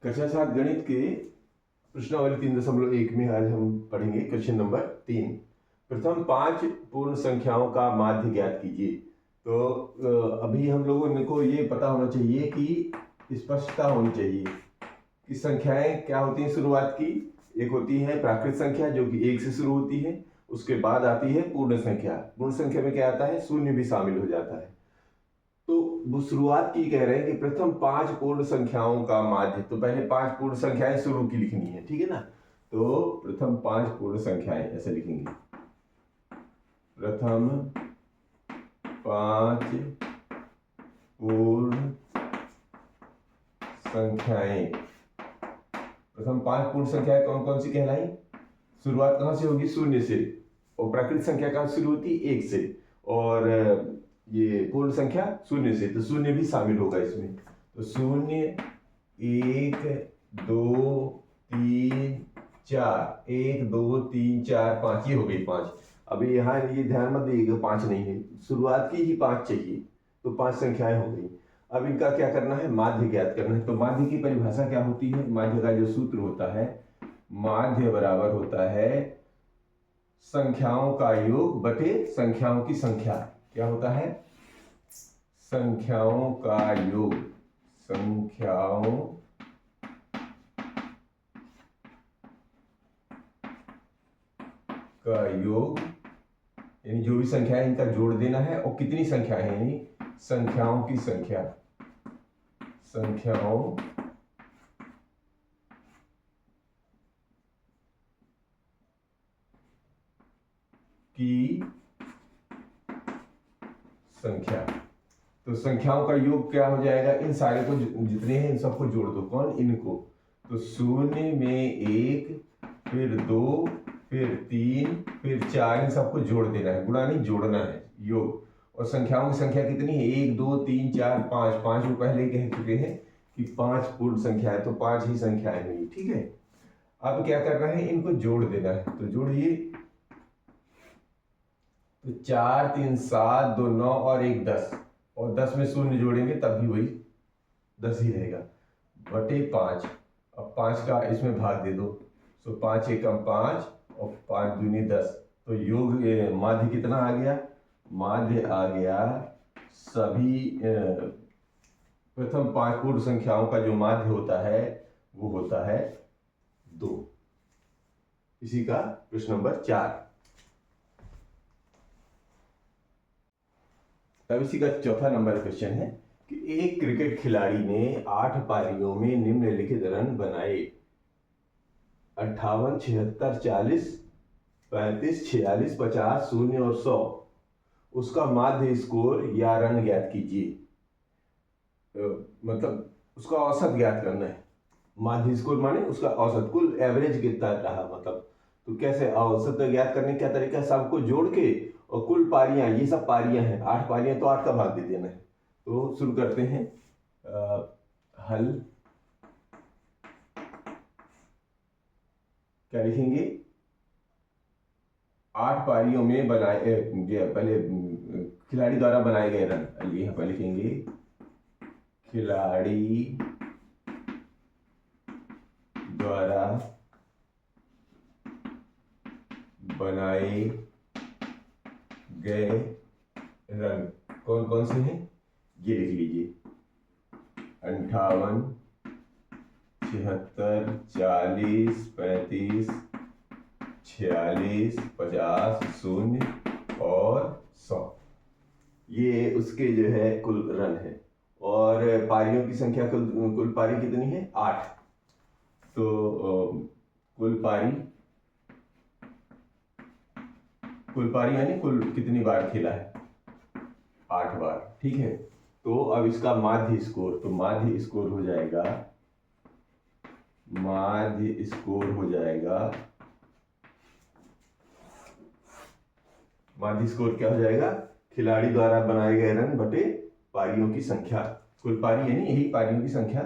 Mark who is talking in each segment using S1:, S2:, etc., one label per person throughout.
S1: कक्षा 7 गणित के प्रश्नावली 3.1 में आज हम पढ़ेंगे क्वेश्चन नंबर 3। प्रथम 5 पूर्ण संख्याओं का माध्य ज्ञात कीजिए। तो अभी हम लोगों को ये पता होना चाहिए कि स्पष्टता होनी चाहिए कि संख्याएं क्या होती हैं। शुरुआत की एक होती है प्राकृत संख्या जो कि 1 से शुरू होती है, उसके बाद आती है पूर्ण संख्या। पूर्ण संख्या में क्या आता है, शून्य भी शामिल हो जाता है। तो वो शुरुआत की कह रहे हैं कि प्रथम 5 पूर्ण संख्याओं का माध्य। तो पहले 5 पूर्ण संख्याएं शुरू की लिखनी है, ठीक है ना। तो प्रथम 5 पूर्ण संख्याएं ऐसे लिखेंगे, प्रथम 5 पूर्ण संख्याएं। प्रथम 5 पूर्ण संख्याएं कौन कौन सी कहलाई? शुरुआत कहां से होगी? शून्य से। और प्राकृत संख्या कहां शुरू होती है? 1 से। और ये पूर्ण संख्या शून्य से, तो शून्य भी शामिल होगा इसमें। तो 0 1 2 3 4, 1 2 3 4 5, ये हो गई 5। अभी यहाँ ये ध्यान मत दीजिएगा 5 नहीं है, शुरुआत की ही 5 चाहिए, तो 5 संख्याएं हो गई। अब इनका क्या करना है? माध्य ज्ञात करना है। तो माध्य की परिभाषा क्या होती है? माध्य का जो सूत्र होता है, माध्य बराबर होता है संख्याओं का योग बटे संख्याओं की संख्या। क्या होता है? संख्याओं का योग, संख्याओं का योग, यानी जो भी संख्या है इनका जोड़ देना है। और कितनी संख्याएं हैं? यानी संख्याओं की संख्या, संख्याओं की संख्या। तो संख्याओं का योग क्या हो जाएगा? इन सारे को जितने हैं इन सबको जोड़ दो। कौन? इनको। तो 0 में 1, फिर 2, फिर 3, फिर 4, इन सबको जोड़ देना है, गुणा नहीं जोड़ना है, योग। और संख्याओं की संख्या कितनी है? 1 2 3 4 5। 5 को पहले कह चुके हैं कि 5 पूर्ण संख्या है, तो 5 ही संख्याएं हुई, ठीक है। अब क्या करना है? इनको जोड़ देना है। तो जोड़िए, तो 4 3 7 2 9 और 1 10, और 10 में शून्य जोड़ेंगे तब भी वही 10 ही रहेगा, बटे 5। अब 5 का इसमें भाग दे दो, तो 5 एकम 5 और 5 दूनी 10। तो योग माध्य कितना आ गया? माध्य आ गया सभी प्रथम 5 पूर्ण संख्याओं का जो माध्य होता है वो होता है 2। इसी का प्रश्न नंबर 4। अब इसी का चौथा नंबर क्वेश्चन है कि एक क्रिकेट खिलाड़ी ने 8 पारियों में निम्नलिखित रन बनाए: 58 76 40 35 46 50 0 और 100। उसका माध्य स्कोर या रन ज्ञात कीजिए। मतलब उसका औसत ज्ञात करना है। माध्य स्कोर माने उसका औसत, कुल एवरेज कितना रहा, मतलब। तो कैसे औसत ज्ञात करने का तरीका? सबको जोड़ के और कुल पारियां, ये सब पारियां हैं, 8 पारियां, तो 8 का भाग दे देना है। तो शुरू करते हैं। हल क्या लिखेंगे? 8 पारियों में बनाए पहले खिलाड़ी द्वारा बनाए गए रन, यहाँ पर लिखेंगे खिलाड़ी द्वारा बनाए गए रन कौन कौन से हैं? ये लिख लीजिए, 58 76 40 35 46 50 0 और 100। ये उसके जो है कुल रन है। और पारियों की संख्या, कुल पारी कितनी है? 8। तो कुल पारी यानी कुल कितनी बार खेला है? 8 बार, ठीक है। तो अब इसका माध्य स्कोर, तो माध्य स्कोर हो जाएगा, माध्य स्कोर हो जाएगा, माध्य स्कोर क्या हो जाएगा? खिलाड़ी द्वारा बनाए गए रन बटे पारियों की संख्या। कुल पारी यानी यही पारियों की संख्या,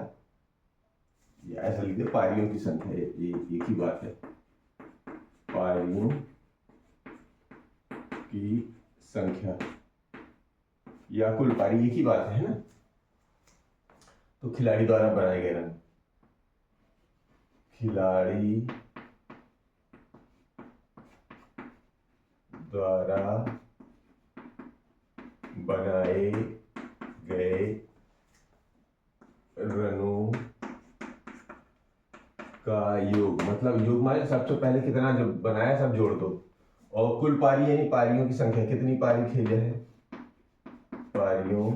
S1: या ऐसा लिख दे पारियों की संख्या, ये एक ही बात है, पारियों की संख्या या कुल पारी एक ही बात है ना। तो खिलाड़ी द्वारा बनाए गए रन, खिलाड़ी द्वारा बनाए गए रनों का योग, मतलब योग माने सबसे पहले कितना जो बनाया सब जोड़ दो, और कुल पारी यानी पारियों की संख्या, कितनी पारी खेले हैं, पारियों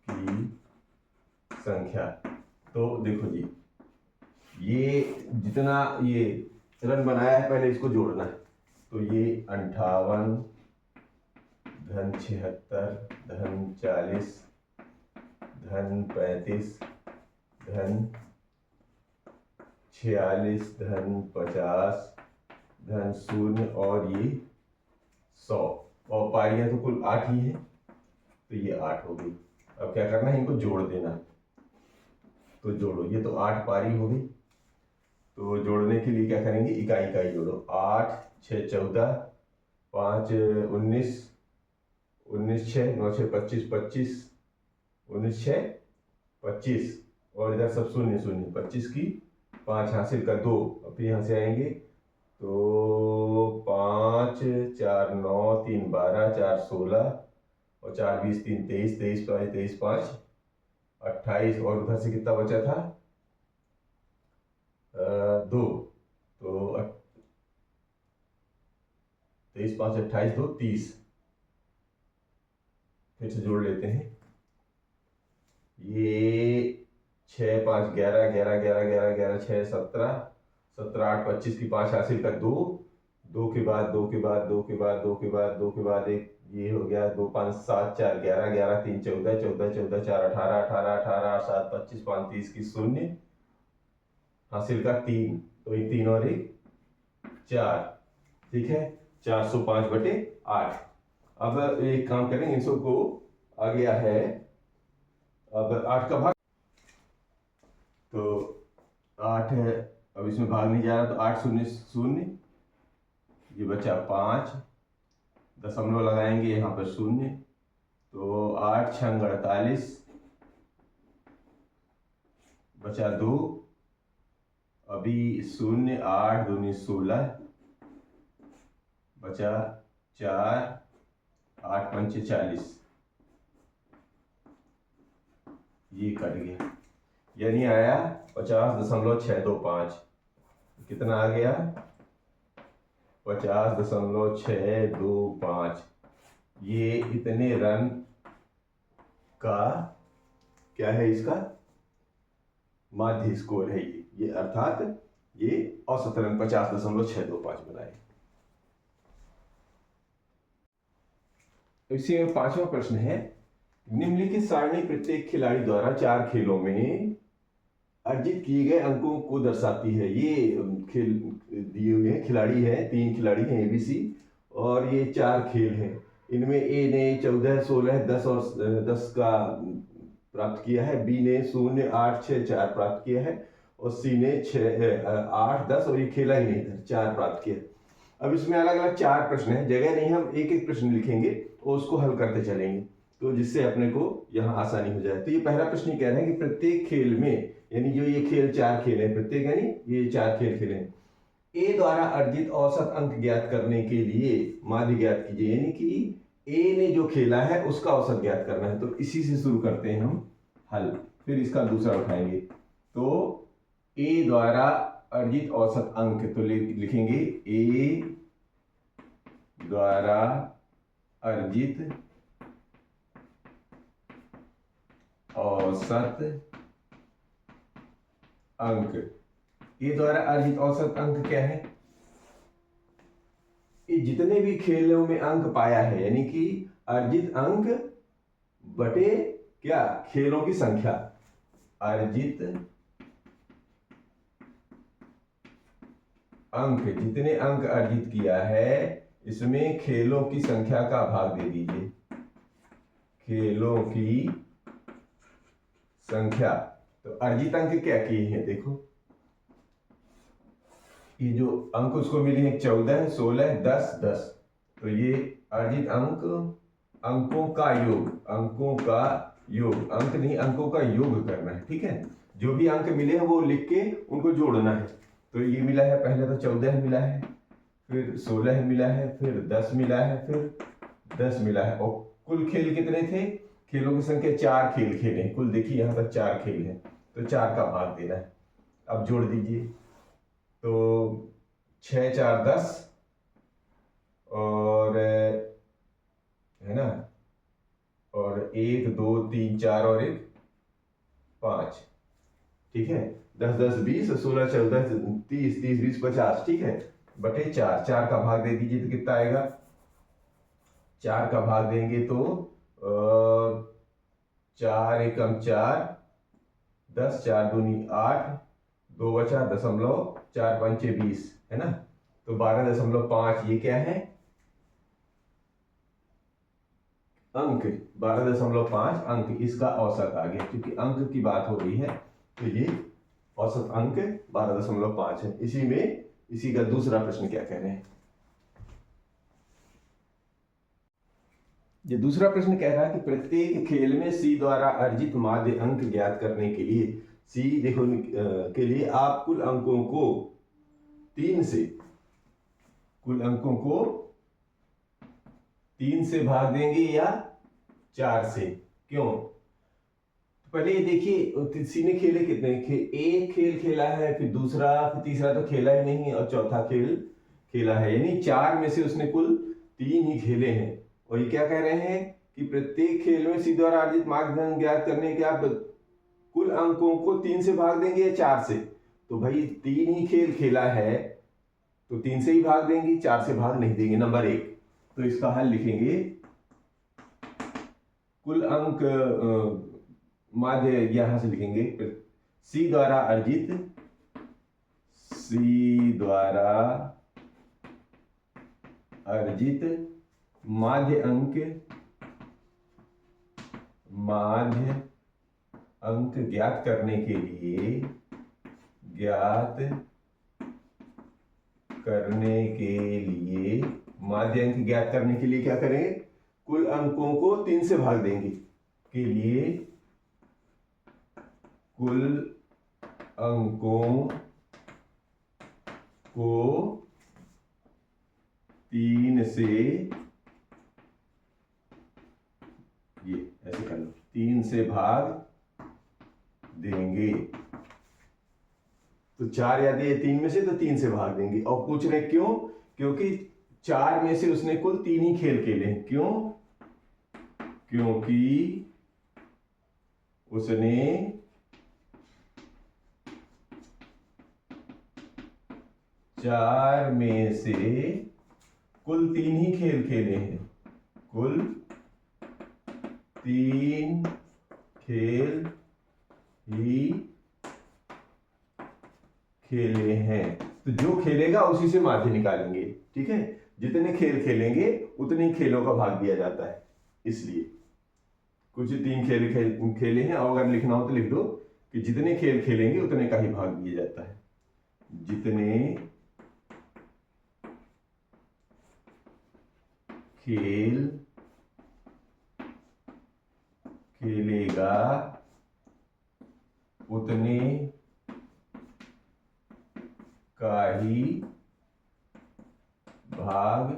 S1: की संख्या। तो देखो जी, ये जितना ये रन बनाया है पहले इसको जोड़ना है, तो ये 58 धन 76 धन 40 धन 35 धन 46 धन 50 धन 0 और ये 100, और पारियां तो कुल 8 ही है, तो ये 8 हो गई। अब क्या करना है, इनको जोड़ देना। तो जोड़ो, ये तो 8 पारी हो गई, तो जोड़ने के लिए क्या करेंगे, इकाई इकाई जोड़ो। 8 6 14 5 19 19 6 9 6 25 25 19 6 25, और इधर सब शून्य शून्य, 25 की 5 हासिल कर 2, अब फिर यहाँ से आएंगे तो 5 4 9 3 12 4 16 और 4 20 3 23 23 5 23 5 28, और उधर से कितना बचा था 2, तो 23 5 28 2 30, फिर से जोड़ लेते हैं। ये 6 5 11 11 11 11 11 6 17 17 8 25 की 5 हासिल कर 2, 2 के बाद 2 के बाद 2 के बाद 2 के बाद 2 के बाद एक, ये हो गया 2 5 7 4 11 11 3 14 14 14 4 18 18 18 7 25 5 30 की 0 हासिल का 3, तो ये 3 और 1 4, ठीक है, 405/8। अब एक काम करेंगे, इन सबको आ गया है, अब 8 का भाग, तो 8 है, अब इसमें भाग नहीं जा रहा, तो 8 0 0, ये बचा 5, दशमलव लगाएंगे यहाँ पर 0, तो 8 6 48, बचा 2, अभी 0 8 2 16, बचा 4 8 5 40, ये कट गया, यानी आया 50.625, कितना आ गया 50.625, ये इतने रन का क्या है, इसका माध्य स्कोर है ये अर्थात ये औसत रन 50.625 बनाए। इसी में 5वां प्रश्न है, निम्नलिखित सारणी प्रत्येक खिलाड़ी द्वारा 4 खेलों में अर्जित किए गए अंकों को दर्शाती है। ये खेल दिए हुए हैं, खिलाड़ी हैं, 3 खिलाड़ी हैं ABC, और ये 4 खेल हैं। इनमें A ने 14 16 10 और 10 का प्राप्त किया है, B ने 0 8 6 4 प्राप्त किया है, और C ने 6 8 10 और ये खेला ही नहीं था, 4 प्राप्त किया। अब इसमें अलग अलग 4 प्रश्न हैं, जगह नहीं, हम एक एक प्रश्न लिखेंगे और उसको हल करते चलेंगे, तो जिससे अपने को यहाँ आसानी हो जाए। तो ये पहला प्रश्न ये कह रहे हैं कि प्रत्येक खेल में, यानी जो ये खेल 4 खेल हैं, प्रत्येक यानी ये 4 खेल खेले हैं, ए द्वारा अर्जित औसत अंक ज्ञात करने के लिए माध्य ज्ञात कीजिए, यानी कि ए ने जो खेला है उसका औसत ज्ञात करना है। तो इसी से शुरू करते हैं हम हल, फिर इसका दूसरा उठाएंगे। तो ए द्वारा अर्जित औसत अंक, तो लिखेंगे ए द्वारा अर्जित औसत अंक। ए द्वारा अर्जित औसत अंक क्या है, ये जितने भी खेलों में अंक पाया है, यानी कि अर्जित अंक बटे क्या, खेलों की संख्या, अर्जित अंक, जितने अंक अर्जित किया है इसमें खेलों की संख्या का भाग दे दीजिए, खेलों की संख्या। तो अर्जित अंक क्या किए हैं, देखो ये जो अंक उसको मिले हैं 14 16 10 10, तो ये अर्जित अंक, अंकों का योग, अंकों का योग, अंक नहीं अंकों का योग करना है, ठीक है। जो भी अंक मिले हैं वो लिख के उनको जोड़ना है। तो ये मिला है, पहले तो 14 मिला है, फिर 16 मिला है, फिर 10 मिला है, फिर 10 मिला है। और कुल खेल कितने थे? खेलों की संख्या 4 खेल खेले हैं कुल। देखिए यहाँ पर 4 खेल हैं, तो 4 का भाग देना है। अब जोड़ दीजिए, तो 6 4 10 और है ना, और 1 2 3 4 और 1 5, ठीक है। 10 10 20, 16 14 30, 30 20 50, ठीक है, बटे 4। 4 का भाग दे दीजिए तो कितना आएगा? 4 का भाग देंगे तो 4 एकम 4, 10 4 दूनी 8, 2 बचा 4 पंचे 20, है ना। तो 12.5 ये क्या है? अंक। 12.5 अंक इसका औसत आ गया, क्योंकि अंक की बात हो रही है तो ये औसत अंक 12.5 है। इसी का दूसरा प्रश्न क्या कह रहे हैं? ये दूसरा प्रश्न कह रहा है कि प्रत्येक खेल में सी द्वारा अर्जित माध्य अंक ज्ञात करने के लिए सी देखो के लिए आप कुल अंकों को 3 से भाग देंगे या 4 से। क्यों? पहले ये देखिए सी ने खेले कितने एक खेल खेला है, फिर दूसरा, फिर तीसरा तो खेला ही नहीं, और चौथा खेल खेला है, यानी 4 में से उसने कुल 3 ही खेले हैं। और ये क्या कह रहे हैं कि प्रत्येक खेल में सी द्वारा अर्जित मार्कदंड ज्ञात करने के आप कुल अंकों को 3 से भाग देंगे या 4 से। तो भाई 3 ही खेल खेला है तो 3 से ही भाग देंगे, 4 से भाग नहीं देंगे, नंबर 1। तो इसका हल लिखेंगे, कुल अंक माध्य यहां से लिखेंगे, सी द्वारा अर्जित माध्य अंक ज्ञात करने के लिए माध्य अंक ज्ञात करने के लिए क्या करेंगे? कुल अंकों को 3 से भाग देंगे के लिए कुल अंकों को 3 से, ये ऐसे कर लो, 3 से भाग देंगे। तो 4 याद है 3 में से, तो 3 से भाग देंगे। और पूछ रहे क्यों? क्योंकि 4 में से उसने कुल 3 ही खेल खेले हैं। क्यों? क्योंकि उसने 4 में से कुल 3 ही खेल खेले हैं, कुल 3 खेल ही खेले हैं। तो जो खेलेगा उसी से माध्य निकालेंगे, ठीक है। जितने खेल खेलेंगे उतने खेलों का भाग दिया जाता है, इसलिए कुछ 3 खेल खेले हैं। और अगर लिखना हो तो लिख दो कि जितने खेल खेलेंगे उतने का ही भाग दिया जाता है। जितने खेल खेलेगा उतने का ही भाग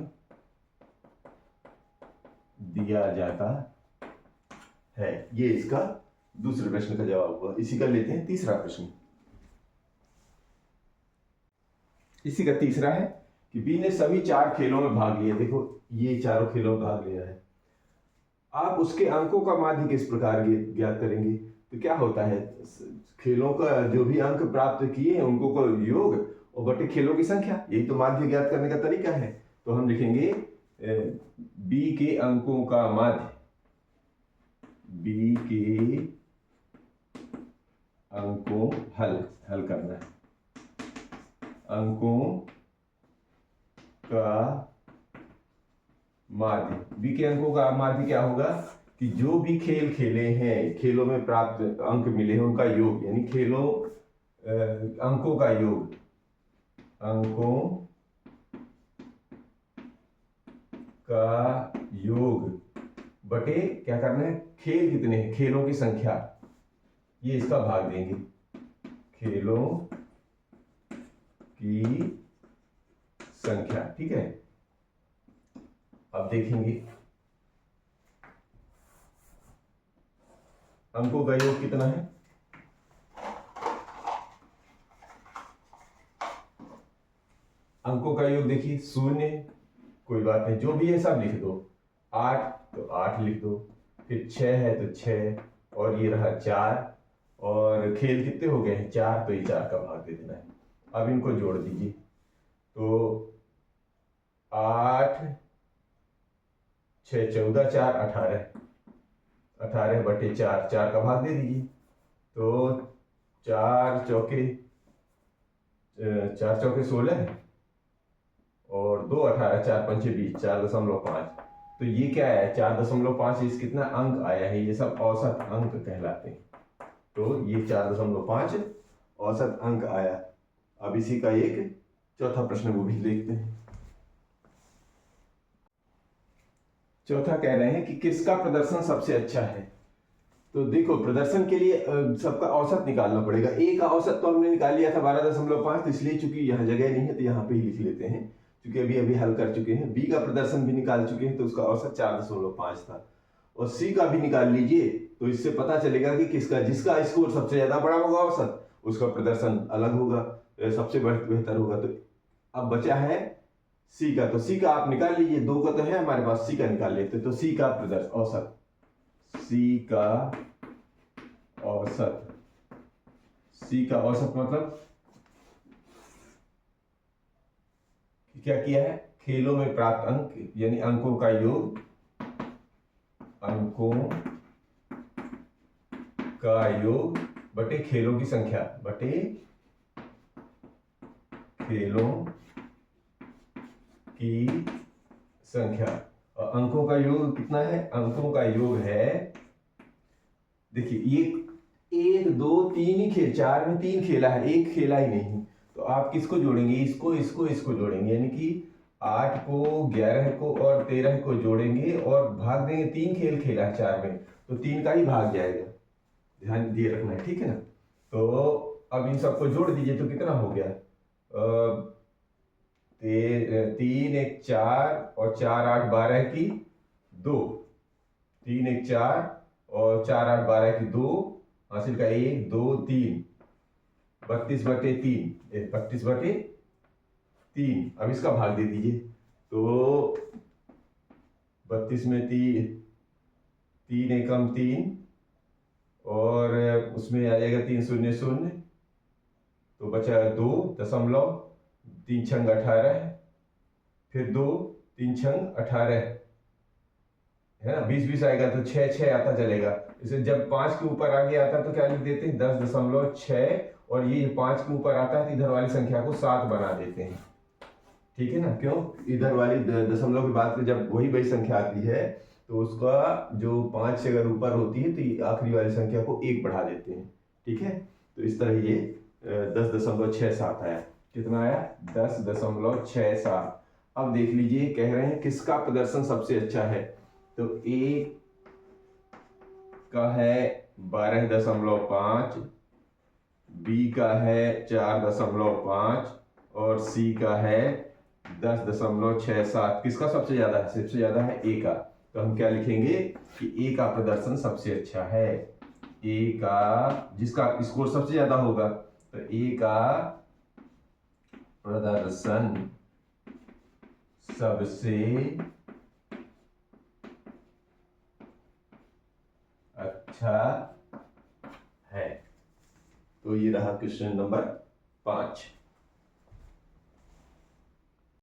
S1: दिया जाता है। ये इसका दूसरे प्रश्न का जवाब हुआ। इसी का लेते हैं तीसरा प्रश्न। इसी का तीसरा है कि बी ने सभी 4 खेलों में भाग लिया। देखो ये चारों खेलों में भाग लिया है, आप उसके अंकों का माध्य किस प्रकार ज्ञात करेंगे? तो क्या होता है, खेलों का जो भी अंक प्राप्त किए हैं उनको को योग और बटे खेलों की संख्या, यही तो माध्य ज्ञात करने का तरीका है। तो हम लिखेंगे बी के अंकों का माध्य, बी के अंकों हल करना है, अंकों का माध्य। बी के अंकों का माध्य क्या होगा कि जो भी खेल खेले हैं, खेलों में प्राप्त अंक मिले हैं उनका योग, यानी खेलों अंकों का योग, अंकों का योग बटे क्या करना है, खेल कितने हैं, खेलों की संख्या, ये इसका भाग देंगे। खेलों की संख्या। ठीक है, अब देखेंगे अंकों का योग कितना है। अंकों का योग देखिए 0, कोई बात नहीं, जो भी है सब लिख दो। 8 तो 8 लिख दो, फिर 6 है तो 6, और ये रहा 4, और खेल कितने हो गए हैं 4, तो ये 4 का भाग दे देना है। अब इनको जोड़ दीजिए, तो 8 6 14 4 18, 18/4, 4 का भाग दे दीजिए, तो 4 चौके 16, और 2 18, 4 पंचे 20, 4.5। तो ये क्या है 4.5, इस कितना अंक आया है, ये सब औसत अंक कहलाते हैं। तो ये 4.5 औसत अंक आया। अब इसी का एक चौथा प्रश्न वो भी देखते हैं। चौथा कह रहे हैं कि किसका प्रदर्शन सबसे अच्छा है। तो देखो, प्रदर्शन के लिए सबका औसत निकालना पड़ेगा। ए का औसत तो हमने निकाल लिया था 12.5, तो इसलिए चूंकि यहाँ जगह नहीं है तो यहाँ पे ही लिख लेते हैं, क्योंकि अभी अभी हल कर चुके हैं। बी का प्रदर्शन भी निकाल चुके हैं, तो उसका औसत 4.5 था। और सी का भी निकाल लीजिए, तो इससे पता चलेगा कि किसका, जिसका स्कोर सबसे ज्यादा बड़ा होगा औसत, उसका प्रदर्शन अलग होगा, सबसे बेहतर होगा। तो अब बचा है सी का, तो सी का आप निकाल लीजिए, 2 का तो है हमारे पास, सी का निकाल लेते। तो सी का प्रदर्शन औसत, सी का औसत, सी का औसत मतलब क्या किया है, खेलों में प्राप्त अंक यानी अंकों का योग, अंकों का योग बटे खेलों की संख्या, बटे खेलों की संख्या। और अंकों का योग कितना है, अंकों का योग है, देखिए ये 1 2 3 ही खेल, 4 में 3 खेला है, एक खेला ही नहीं। तो आप किसको जोड़ेंगे, इसको जोड़ेंगे, यानी कि 8 को 11 को और 13 को जोड़ेंगे और भाग देंगे। 3 खेल खेला है 4 में, तो 3 का ही भाग जाएगा, ध्यान दिए रखना है, ठीक है ना। तो अब इन सबको जोड़ दीजिए, तो कितना हो गया, 3 1 4 और 4 8 12 की 2, 3 1 4 और 4 8 12 की 2, हासिल का 1 2 3, 32/3, 32/3। अब इसका भाग दे दीजिए, तो 32 में 3 एकम 3, और उसमें आ जाएगा 3 0 0, तो बचा 2.3 छंग 18, फिर 2 3 छंग 18 है ना, 20 20 आएगा तो 6 6 आता चलेगा। इसे जब 5 के ऊपर आगे आता तो क्या लिख देते हैं 10.6, और ये 5 के ऊपर आता है तो इधर वाली संख्या को 7 बना देते हैं, ठीक है ना। क्यों, इधर वाली दशमलव के बाद जब वही बड़ी संख्या आती है तो उसका जो 5 से अगर ऊपर होती है तो आखिरी वाली संख्या को 1 बढ़ा देते हैं, ठीक है। तो इस तरह ये 10.67 आया। कितना आया, 10.67। अब देख लीजिए, कह रहे हैं किसका प्रदर्शन सबसे अच्छा है। तो ए का है 12.5, बी का है 4.5, और सी का है 10.67। किसका सबसे ज्यादा है, सबसे ज्यादा है ए का। तो हम क्या लिखेंगे कि ए का प्रदर्शन सबसे अच्छा है। ए का, जिसका स्कोर सबसे ज्यादा होगा, तो ए का प्रदर्शन सबसे अच्छा है। तो ये रहा क्वेश्चन नंबर 5।